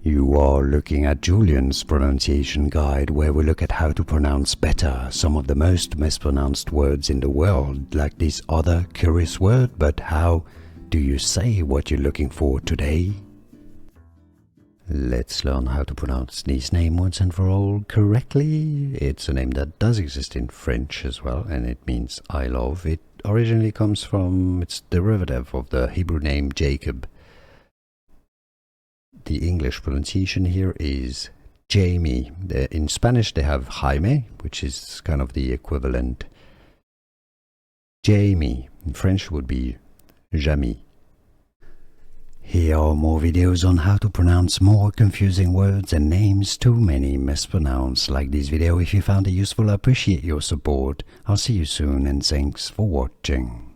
You are looking at Julian's pronunciation guide, where we look at how to pronounce better some of the most mispronounced words in the world, like this other curious word. But how do you say what you're looking for today? Let's learn how to pronounce this name once and for all correctly. It's a name that does exist in French as well, and it means I love. It originally comes from its derivative of the Hebrew name Jacob. The English pronunciation here is Jamie. In Spanish they have Jaime, which is kind of the equivalent. Jamie in French would be Jamie. Here are more videos on how to pronounce more confusing words and names too many mispronounced. Like this video if you found it useful. I appreciate your support. I'll see you soon and thanks for watching.